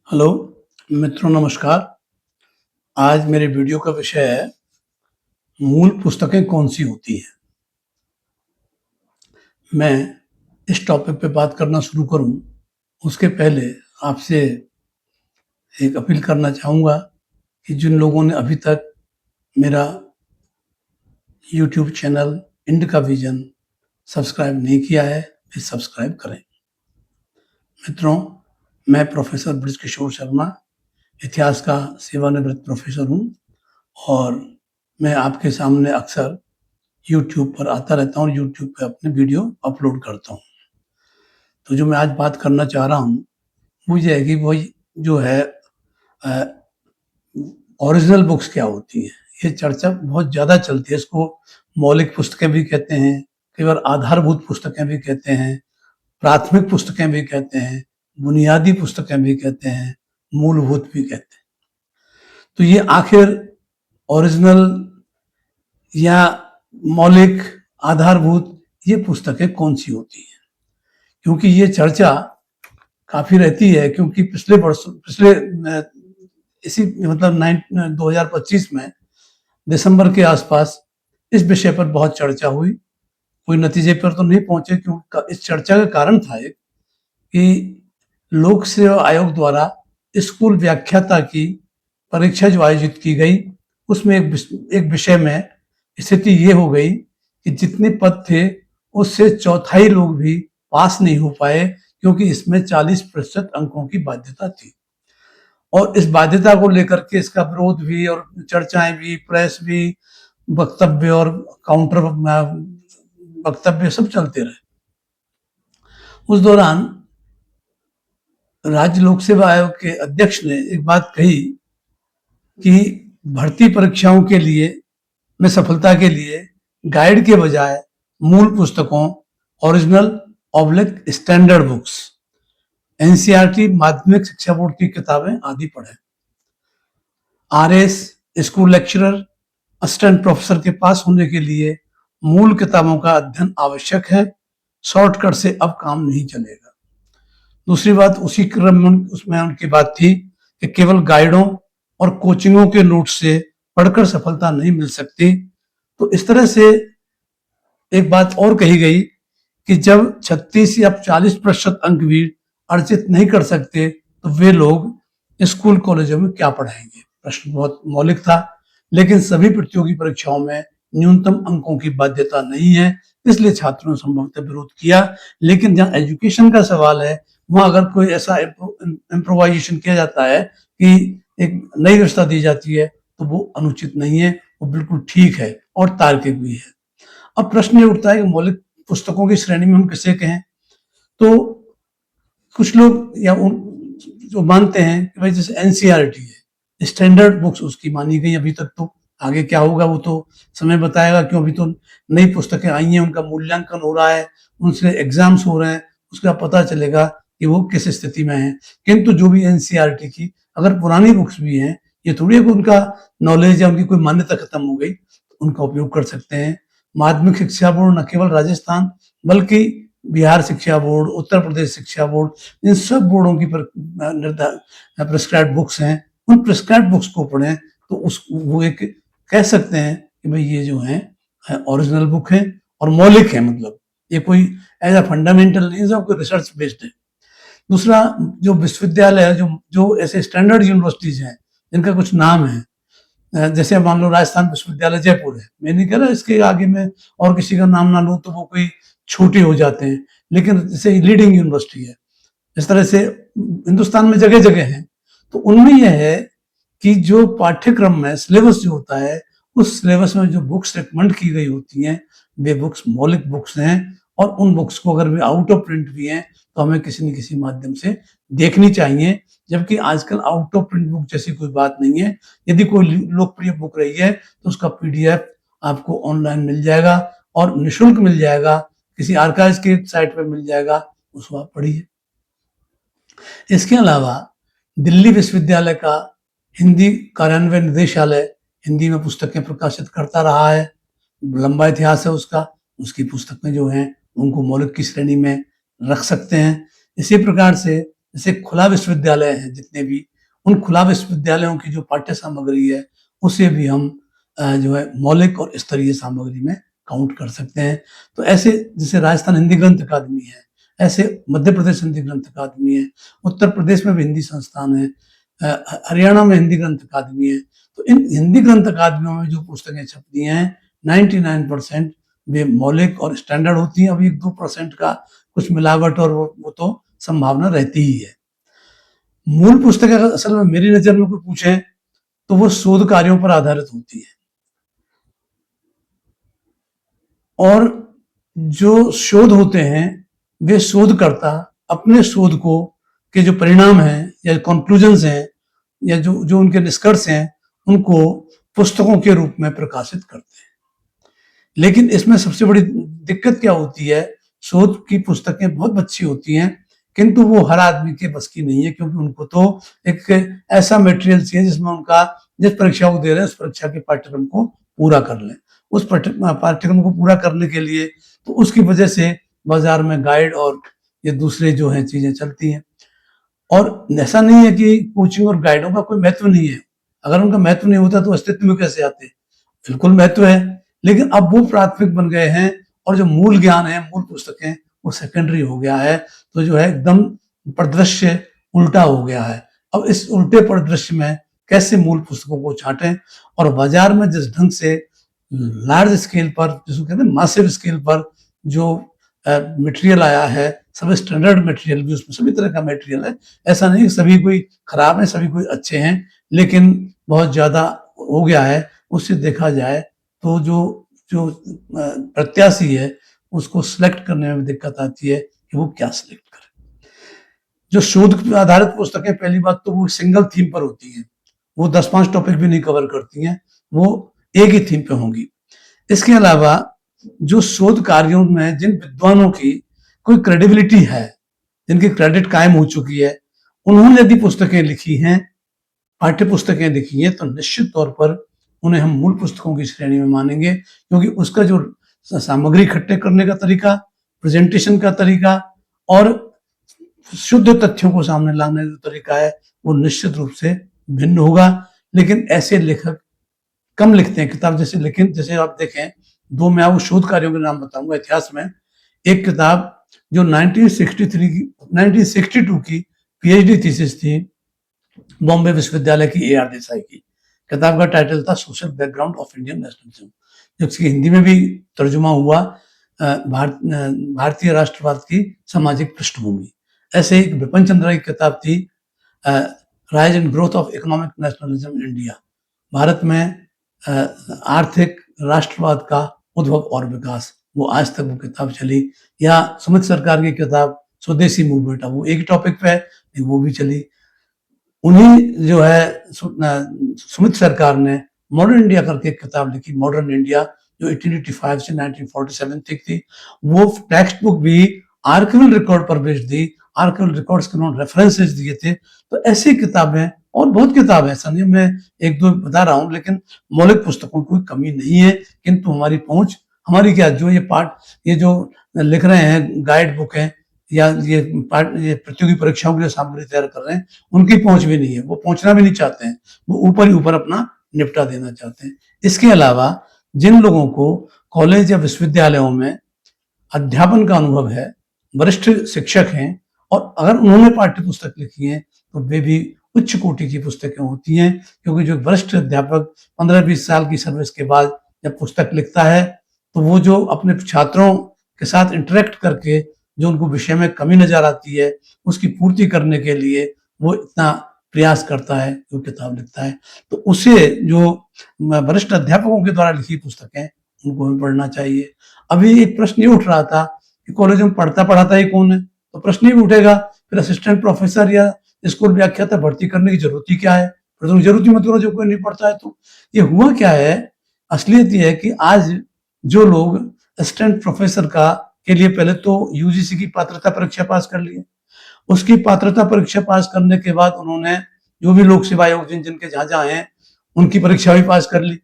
Hello मित्रों, नमस्कार। आज मेरे वीडियो का विषय है मूल पुस्तकें कौन सी होती हैं। मैं इस टॉपिक पे बात करना शुरू करूं उसके पहले आपसे एक अपील करना चाहूँगा कि जिन लोगों ने अभी तक मेरा YouTube channel indica vision subscribe नहीं किया है, वे सब्सक्राइब करें। मित्रों, मैं प्रोफेसर ब्रजकिशोर शर्मा इतिहास का सेवानिवृत्त प्रोफेसर हूँ और मैं आपके सामने अक्सर यूट्यूब पर आता रहता हूँ और यूट्यूब पे अपने वीडियो अपलोड करता हूँ। तो जो मैं आज बात करना चाह रहा हूँ वो ये है कि वही जो है ओरिजिनल बुक्स क्या होती हैं। ये चर्चा बहुत ज़्यादा चलती है। इसको मौलिक पुस्तकें भी कहते हैं, कई बार आधारभूत पुस्तकें भी कहते हैं, प्राथमिक पुस्तकें भी कहते हैं, बुनियादी पुस्तकें भी कहते हैं, मूलभूत भी कहते हैं। तो ये आखिर ओरिजिनल या मौलिक, आधारभूत, ये पुस्तकें कौन सी होती हैं? क्योंकि ये चर्चा काफी रहती है, क्योंकि पिछले इसी मतलब 2025 में दिसंबर के आसपास इस विषय पर बहुत चर्चा हुई। कोई नतीजे पर तो नहीं पहुंचे, क्योंकि इस चर्चा का कारण था एक कि लोक सेवा आयोग द्वारा स्कूल व्याख्याता की परीक्षा जो आयोजित की गई, उसमें एक विषय में स्थिति ये हो गई कि जितने पद थे उससे चौथाई लोग भी पास नहीं हो पाए, क्योंकि इसमें 40% अंकों की बाध्यता थी। और इस बाध्यता को लेकर के इसका विरोध भी और चर्चाएं भी, प्रेस भी, वक्तव्य और काउंटर वक्तव्य सब चलते रहे। उस दौरान राज्य लोक सेवा आयोग के अध्यक्ष ने एक बात कही कि भर्ती परीक्षाओं के लिए में सफलता के लिए गाइड के बजाय मूल पुस्तकों, original oblique standard books, NCERT, माध्यमिक शिक्षा बोर्ड की किताबें आदि पढ़ें। RS, school lecturer, assistant professor के पास होने के लिए मूल किताबों का अध्ययन आवश्यक है। शॉर्टकट से अब काम नहीं चलेगा। दूसरी बात उसी क्रम में उसमें उनकी बात थी कि केवल गाइडों और कोचिंगों के नोट से पढ़कर सफलता नहीं मिल सकती। तो इस तरह से एक बात और कही गई कि जब 36 या 40% अंक भी अर्जित नहीं कर सकते तो वे लोग स्कूल कॉलेजों में क्या पढ़ाएंगे। प्रश्न बहुत मौलिक था, लेकिन सभी प्रतियोगी परीक्षाओं में न्यूनतम अंकों की बाध्यता नहीं है, इसलिए छात्रों ने संभवतः विरोध किया। लेकिन जहाँ एजुकेशन का सवाल है, वहां अगर कोई ऐसा इम्प्रोवाइजेशन किया जाता है कि एक नई व्यवस्था दी जाती है, तो वो अनुचित नहीं है, वो बिल्कुल ठीक है और तार्किक भी है। अब प्रश्न ये उठता है कि मौलिक पुस्तकों की श्रेणी में हम किसे कहें। तो कुछ लोग या जो मानते हैं कि भाई जैसे एनसीईआरटी है, स्टैंडर्ड बुक्स उसकी मानी गई अभी तक। तो आगे क्या होगा वो तो समय बताएगा, क्यों अभी तो नई पुस्तकें आई हैं, उनका मूल्यांकन हो रहा है, उनसे एग्जाम्स हो रहे हैं, उसका पता चलेगा कि वो किस स्थिति में है। किंतु जो भी एनसीईआरटी की अगर पुरानी बुक्स भी हैं, ये थोड़ी है कि उनका नॉलेज या उनकी कोई मान्यता खत्म हो गई, तो उनका उपयोग कर सकते हैं। माध्यमिक शिक्षा बोर्ड न केवल राजस्थान बल्कि बिहार शिक्षा बोर्ड, उत्तर प्रदेश शिक्षा बोर्ड, इन सब बोर्डों की प्रिस्क्राइब्ड बुक्स हैं। उन प्रिस्क्राइब्ड बुक्स को पढ़ें तो उस वो एक कह सकते हैं कि भाई ये जो है ओरिजिनल बुक है और मौलिक है। मतलब ये कोई एज अ फंडामेंटल नहीं, सब कोई रिसर्च बेस्ड है। दूसरा, जो विश्वविद्यालय है, जो ऐसे स्टैंडर्ड यूनिवर्सिटीज हैं जिनका कुछ नाम है, जैसे मान लो राजस्थान विश्वविद्यालय जयपुर है, मैं नहीं कह रहा इसके आगे में और किसी का नाम ना लूं तो वो कोई छोटे हो जाते हैं, लेकिन जैसे लीडिंग यूनिवर्सिटी है, इस तरह से हिंदुस्तान में जगह जगह है। तो उनमें यह है कि जो पाठ्यक्रम में सिलेबस जो होता है, उस सिलेबस में जो बुक्स रिकमेंड की गई होती हैं, वे बुक्स मौलिक बुक्स हैं। और उन बुक्स को अगर वे आउट ऑफ प्रिंट भी हैं तो हमें किसी न किसी माध्यम से देखनी चाहिए। जबकि आजकल आउट ऑफ प्रिंट बुक जैसी कोई बात नहीं है। यदि कोई लोकप्रिय बुक रही है तो उसका पीडीएफ आपको ऑनलाइन मिल जाएगा और निःशुल्क मिल जाएगा, किसी आर्काइव की साइट पर मिल जाएगा, उसको आप पढ़िए। इसके अलावा दिल्ली विश्वविद्यालय का हिंदी कार्यान्वयन निदेशालय हिंदी में पुस्तकें प्रकाशित करता रहा है, लंबा इतिहास है उसका। उसकी पुस्तकें जो हैं उनको मौलिक की श्रेणी में रख सकते हैं। इसी प्रकार से जैसे खुला विश्वविद्यालय हैं जितने भी, उन खुला विश्वविद्यालयों की जो पाठ्य सामग्री है उसे भी हम जो है मौलिक और स्तरीय सामग्री में काउंट कर सकते हैं। तो ऐसे जैसे राजस्थान हिंदी ग्रंथ अकादमी है, ऐसे मध्य प्रदेश हिंदी ग्रंथ अकादमी है, उत्तर प्रदेश में भी हिंदी संस्थान है, हरियाणा में हिंदी ग्रंथ अकादमी है। तो इन हिंदी ग्रंथ अकादमियों में जो पुस्तकें छपती हैं 99% वे मौलिक और स्टैंडर्ड होती हैं। अभी 2% का कुछ मिलावट और वो तो संभावना रहती ही है। मूल पुस्तक अगर असल में मेरी नजर में कोई पूछे तो वो शोध कार्यों पर आधारित होती है, और जो शोध होते हैं वे शोधकर्ता अपने शोध को के जो परिणाम हैं या कंक्लूजन्स हैं या जो जो उनके निष्कर्ष हैं उनको पुस्तकों के रूप में प्रकाशित करते हैं। लेकिन इसमें सबसे बड़ी दिक्कत क्या होती है, शोध की पुस्तकें बहुत अच्छी होती हैं किंतु वो हर आदमी के बस की नहीं है, क्योंकि उनको तो एक ऐसा मटेरियल चाहिए जिसमें उनका जिस परीक्षा को दे रहे हैं उस परीक्षा के पाठ्यक्रम को पूरा कर लें। उस पाठ्यक्रम को पूरा करने के लिए तो उसकी वजह से बाजार में गाइड और ये दूसरे जो हैं चीजें चलती हैं। और ऐसा नहीं है कि कोचिंग और गाइडों का कोई महत्व नहीं है, अगर उनका महत्व नहीं होता तो अस्तित्व में कैसे आते, बिल्कुल महत्व है, लेकिन अब वो प्राथमिक बन गए हैं और जो मूल ज्ञान है, मूल पुस्तकें, वो सेकेंडरी हो गया है। तो जो है एकदम परिदृश्य उल्टा हो गया है। अब इस उल्टे परिदृश्य में कैसे मूल पुस्तकों को छांटें और बाजार में जिस ढंग से लार्ज स्केल पर, जिसको कहते हैं मासिव स्केल पर जो मटेरियल आया है, सब स्टैंडर्ड मटेरियल भी, उसमें सभी तरह का मटेरियल है। ऐसा नहीं सभी कोई खराब है, सभी कोई अच्छे हैं, लेकिन बहुत ज्यादा हो गया है। उससे देखा जाए तो जो जो प्रत्याशी है उसको सिलेक्ट करने में दिक्कत आती है कि वो क्या सिलेक्ट करे। जो शोध आधारित पुस्तकें, पहली बात तो वो सिंगल थीम पर होती हैं, वो 10-5 टॉपिक भी नहीं कवर करती हैं, वो एक ही थीम पे होंगी। इसके अलावा जो शोध कार्यों में जिन विद्वानों की कोई क्रेडिबिलिटी है, जिनकी क्रेडिट कायम हो चुकी है, उन्होंने यदि पुस्तकें लिखी हैं, पाठ्य पुस्तकें लिखी हैं, तो निश्चित तौर पर उन्हें हम मूल पुस्तकों की श्रेणी में मानेंगे, क्योंकि उसका जो सामग्री इकट्ठे करने का तरीका, प्रेजेंटेशन का तरीका और शुद्ध तथ्यों को सामने लाने का तरीका है, वो निश्चित रूप से भिन्न होगा। लेकिन ऐसे लेखक कम लिखते हैं किताब, जैसे लेकिन जैसे आप देखें, दो मैं आपको शोध कार्यों के नाम बताऊंगा इतिहास में। एक किताब जो 1962 की पीएचडी थीसिस थी बॉम्बे विश्वविद्यालय की ए आर देसाई की, किताब का टाइटल था social background of Indian nationalism, जिसकी हिंदी में भी तर्जुमा हुआ भारतीय राष्ट्रवाद की सामाजिक पृष्ठभूमि। ऐसे एक विपिन चंद्रा की किताब थी rise and growth of economic nationalism in India, Bharat में आर्थिक राष्ट्रवाद का उद्भव और विकास, वो आज तक वो किताब चली। या सुमित सरकार की किताब स्वदेशी मूवमेंट, वो एक टॉपिक पे है, वो भी चली। उन्हीं जो है सुमित सरकार ने मॉडर्न इंडिया करके एक किताब लिखी, मॉडर्न इंडिया, जो 1885 से 1947 तक थी। वो टेक्स्ट बुक भी आर्किवल रिकॉर्ड पर बेस्ड थी, आर्किवल रिकॉर्ड्स के उन्होंने रेफरेंसेस दिए थे। तो ऐसी किताबें और बहुत किताब है, ऐसा नहीं मैं एक दो बता रहा हूँ, लेकिन मौलिक पुस्तकों की कोई कमी नहीं है, किंतु हमारी पहुंच, हमारी क्या, जो ये पाठ ये जो लिख रहे हैं गाइड बुक है या ये प्रतियोगी परीक्षाओं के लिए सामग्री तैयार कर रहे हैं, उनकी पहुंच भी नहीं है, वो पहुंचना भी नहीं चाहते हैं, वो ऊपर ही ऊपर अपना निपटा देना चाहते हैं। इसके अलावा जिन लोगों को कॉलेज या विश्वविद्यालयों में अध्यापन का अनुभव है, वरिष्ठ शिक्षक हैं, और अगर उन्होंने पाठ्य पुस्तक लिखी है तो वे भी उच्च कोटि की पुस्तकें होती हैं, क्योंकि जो वरिष्ठ अध्यापक 15-20 साल की सर्विस के बाद जब पुस्तक लिखता है तो वो जो अपने छात्रों के साथ इंटरेक्ट करके जो उनको विषय में कमी नजर आती है उसकी पूर्ति करने के लिए वो इतना प्रयास करता है, जो किताब लिखता है। तो उसे जो वरिष्ठ अध्यापकों के द्वारा लिखी पुस्तकें उनको हमें पढ़ना चाहिए। अभी एक प्रश्न ये उठ रहा था कि कॉलेज में पढ़ाता ही कौन है, तो प्रश्न ये उठेगा फिर असिस्टेंट प्रोफेसर या स्कूल व्याख्याता भर्ती करने की जरूरत ही क्या है, फिर तो जरूरत ही मत करो जो कोई नहीं पढ़ता है। तो ये हुआ क्या है, असलियत ये है कि आज जो लोग असिस्टेंट प्रोफेसर का के लिए पहले तो यूजीसी की पात्रता परीक्षा पास कर ली है, उसकी पात्रता परीक्षा पास करने के बाद उन्होंने जो भी लोक सेवा आयोग जिनके जहां जहां हैं उनकी परीक्षा भी पास कर ली,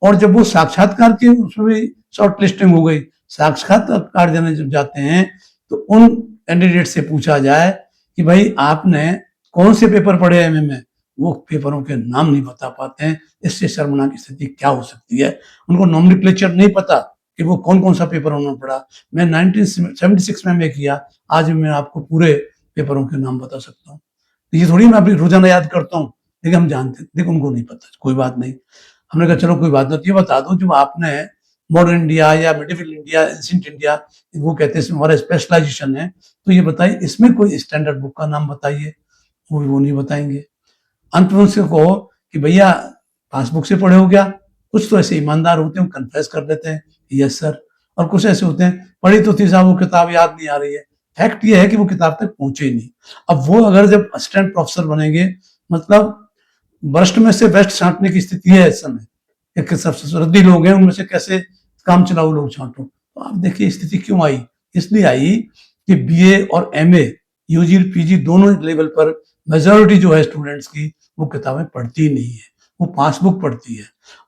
और जब वो साक्षात्कार के उसमें भी शॉर्ट लिस्टिंग हो गई, साक्षात्कार देने जब जाते हैं तो उन कैंडिडेट से पूछा जाए कि भाई आपने कौन से पेपर पढ़े एमए में, वो पेपरों के नाम नहीं बता पाते हैं। इससे शर्मनाक स्थिति क्या हो सकती है। उनको नॉमेनक्लेचर नहीं पता कि वो कौन कौन सा पेपर उन्होंने पढ़ा। मैं 1976 में एमए किया, आज भी मैं आपको पूरे पेपरों के नाम बता सकता हूँ। ये थोड़ी मैं अभी रोजाना याद करता हूँ, लेकिन हम जानते, देखो उनको नहीं पता, कोई बात नहीं। हमने कहा चलो कोई बात नहीं, ये बता दो जो आपने मॉडर्न इंडिया या मिडिवल इंडिया, एंशिएंट इंडिया, वो कहते हैं इसमें हमारा स्पेशलाइजेशन है, तो ये बताइए इसमें कोई स्टैंडर्ड बुक का नाम बताइए, वो नहीं बताएंगे। अंत में उनसे कहो कि भैया पासबुक से पढ़े हो क्या। कुछ तो ऐसे ईमानदार होते हैं, कन्फेस कर देते हैं यस सर, और कुछ ऐसे होते हैं पढ़ी तो थी साहब वो किताब याद नहीं आ रही है। फैक्ट ये है कि वो किताब तक पहुंचे ही नहीं। अब वो अगर जब असिस्टेंट प्रोफेसर बनेंगे, मतलब वर्स्ट में से बेस्ट छांटने की स्थिति है इस समय। एक सबसे रद्दी लोग हैं, उनमें से कैसे काम चलाऊ लोग छांटो। तो आप देखिए स्थिति क्यों आई। इसलिए आई कि बीए और एमए, यूजी पीजी दोनों लेवल पर मेजोरिटी जो है स्टूडेंट्स की, वो किताबें पढ़ती नहीं है, वो पासबुक पढ़ती है।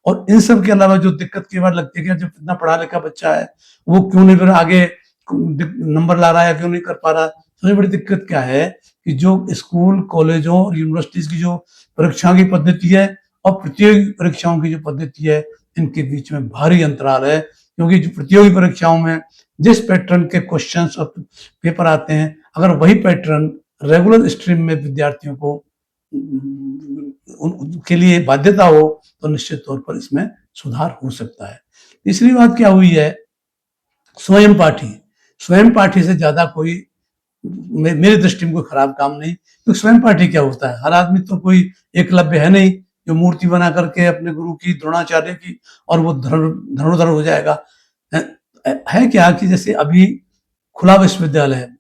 और इन सब के अलावा जो दिक्कत कई बार लगती है कि जब इतना पढ़ा लिखा बच्चा है, वो क्यों नहीं फिर आगे नंबर ला रहा है, क्यों नहीं कर पा रहा। सबसे बड़ी दिक्कत क्या है कि जो स्कूल कॉलेजों और यूनिवर्सिटीज की जो परीक्षाओं की पद्धति है और प्रतियोगी परीक्षाओं की जो पद्धति है, इनके बीच में भारी अंतराल है। क्योंकि जो प्रतियोगी परीक्षाओं में जिस पैटर्न के क्वेश्चंस और पेपर आते हैं, अगर वही पैटर्न रेगुलर स्ट्रीम में विद्यार्थियों को उनके लिए बाध्यता हो, तो निश्चित तौर पर इसमें सुधार हो सकता है। तीसरी बात क्या हुई है, स्वयं पाठी। स्वयं पाठी से ज्यादा कोई मेरी दृष्टि में कोई खराब काम नहीं। तो स्वयं पाठी क्या होता है, हर आदमी तो कोई एकलव्य है नहीं जो मूर्ति बना करके अपने गुरु की, द्रोणाचार्य की, और वो धनुर्धर हो जाएगा। है क्या कि जैसे अभी खुला विश्वविद्यालय है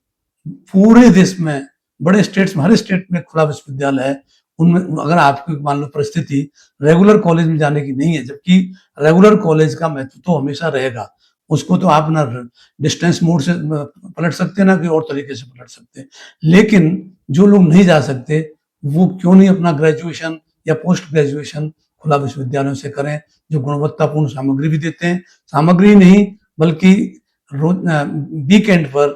पूरे देश में, बड़े स्टेट्स में, हर स्टेट में खुला विश्वविद्यालय है। उनमें अगर आपकी मान लो परिस्थिति रेगुलर कॉलेज में जाने की नहीं है, जबकि रेगुलर कॉलेज का महत्व तो हमेशा रहेगा। उसको तो आप ना डिस्टेंस मोड से पलट सकते हैं, ना कोई और तरीके से पलट सकते हैं। लेकिन जो लोग नहीं जा सकते, वो क्यों नहीं अपना ग्रेजुएशन या पोस्ट ग्रेजुएशन खुला विश्वविद्यालयों से करें, जो गुणवत्तापूर्ण सामग्री भी देते हैं। सामग्री नहीं बल्कि रोज वीकेंड पर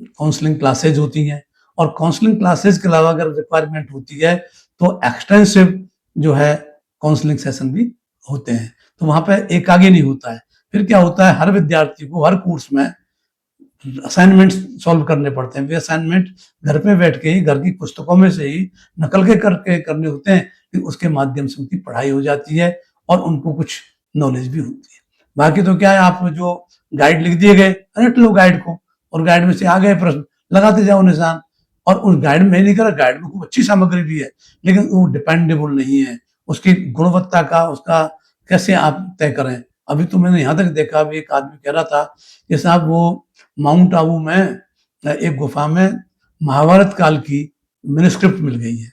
काउंसलिंग क्लासेज होती हैं, और काउंसलिंग क्लासेज के अलावा अगर रिक्वायरमेंट होती है तो एक्सटेंसिव जो है काउंसलिंग सेशन भी होते हैं। तो वहां पर एक आगे नहीं होता है। फिर क्या होता है, हर विद्यार्थी को हर कोर्स में असाइनमेंट सॉल्व करने पड़ते हैं। वे असाइनमेंट घर पे बैठ के ही, घर की पुस्तकों में से ही नकल के करके करने होते हैं, फिर उसके माध्यम से उनकी पढ़ाई हो जाती है और उनको कुछ नॉलेज भी होती है। बाकी तो क्या है, आप जो गाइड लिख दिए गए, रट लो गाइड को, और गाइड में से आ गए प्रश्न, लगाते जाओ निशान। और उस गाइड में नहीं करा, गाइड में खूब अच्छी सामग्री भी है, लेकिन वो डिपेंडेबल नहीं है। उसकी गुणवत्ता का, उसका कैसे आप तय करें। अभी तो मैंने यहाँ तक देखा, अभी एक आदमी कह रहा था कि साहब वो माउंट आबू में एक गुफा में महाभारत काल की मैन्युस्क्रिप्ट मिल गई है।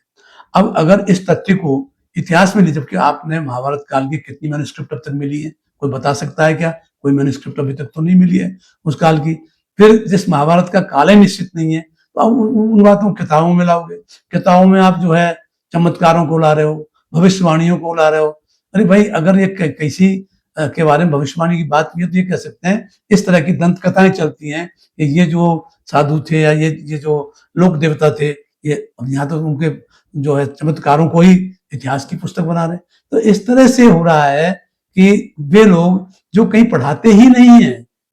अब अगर इस तथ्य को इतिहास में नहीं, जबकि आपने महाभारत काल की कितनी मैन्युस्क्रिप्ट अब तक मिली है, कोई बता सकता है क्या। कोई मैन्युस्क्रिप्ट अभी तक तो नहीं मिली है उस काल की। फिर जिस महाभारत का काल ही निश्चित नहीं है, तो आप उन बातों को किताबों में लाओगे। किताबों में आप जो है चमत्कारों को ला रहे हो, भविष्यवाणियों को ला रहे हो। अरे भाई, अगर ये कैसी के बारे में भविष्यवाणी की बात की है, तो ये कह सकते हैं इस तरह की दंत कथाएं चलती हैं कि ये जो साधु थे या ये जो लोक देवता थे, ये यहाँ तो उनके जो है चमत्कारों को ही इतिहास की पुस्तक बना रहे हैं। तो इस तरह से हो रहा है कि वे लोग जो कहीं पढ़ाते ही नहीं है,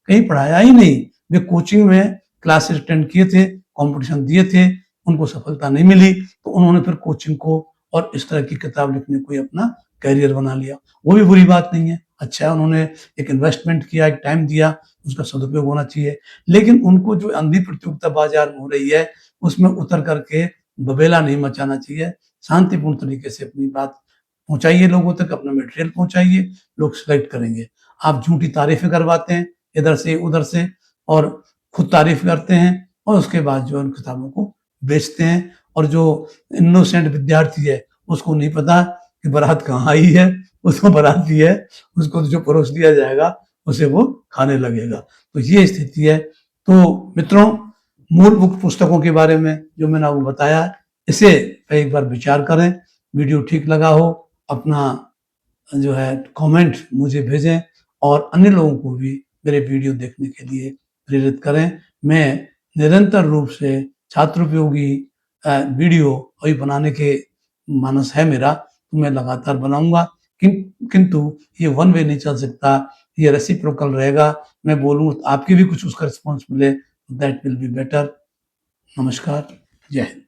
कहीं पढ़ाया ही नहीं, वे कोचिंग में क्लासेस अटेंड किए थे, कंपटीशन दिए थे, उनको सफलता नहीं मिली, तो उन्होंने फिर कोचिंग को और इस तरह की किताब लिखने को अपना करियर बना लिया। वो भी बुरी बात नहीं है, अच्छा है, उन्होंने एक इन्वेस्टमेंट किया, एक टाइम दिया, उसका सदुपयोग होना चाहिए। लेकिन उनको जो अंधी प्रतियोगिता बाजार में हो रही है, उसमें उतर करके बबेला नहीं मचाना चाहिए। शांतिपूर्ण तरीके से अपनी बात पहुंचाइए, लोगों तक अपना मटेरियल पहुंचाइए, लोग सिलेक्ट करेंगे। आप झूठी तारीफें करवाते हैं इधर से उधर से, और खुद तारीफ करते हैं, और उसके बाद जो उन किताबों को बेचते हैं। और जो इनोसेंट विद्यार्थी है, उसको नहीं पता कि बारात कहाँ आई है, उसको बारात दी है, उसको जो परोस दिया जाएगा उसे वो खाने लगेगा। तो ये स्थिति है। तो मित्रों, मूल बुक पुस्तकों के बारे में जो मैंने आपको बताया, इसे एक बार विचार करें। वीडियो ठीक लगा हो, अपना जो है कमेंट मुझे भेजें, और अन्य लोगों को भी मेरे वीडियो देखने के लिए प्रेरित करें। मैं निरंतर रूप से छात्र उपयोगी वीडियो वही बनाने के मानस है मेरा, तो मैं लगातार बनाऊंगा। किंतु ये वन वे नहीं चल सकता, ये रेसिप्रोकल रहेगा। मैं बोलूँ आपकी भी कुछ उसका रिस्पॉन्स मिले, दैट विल बी बेटर। नमस्कार, जय हिंद।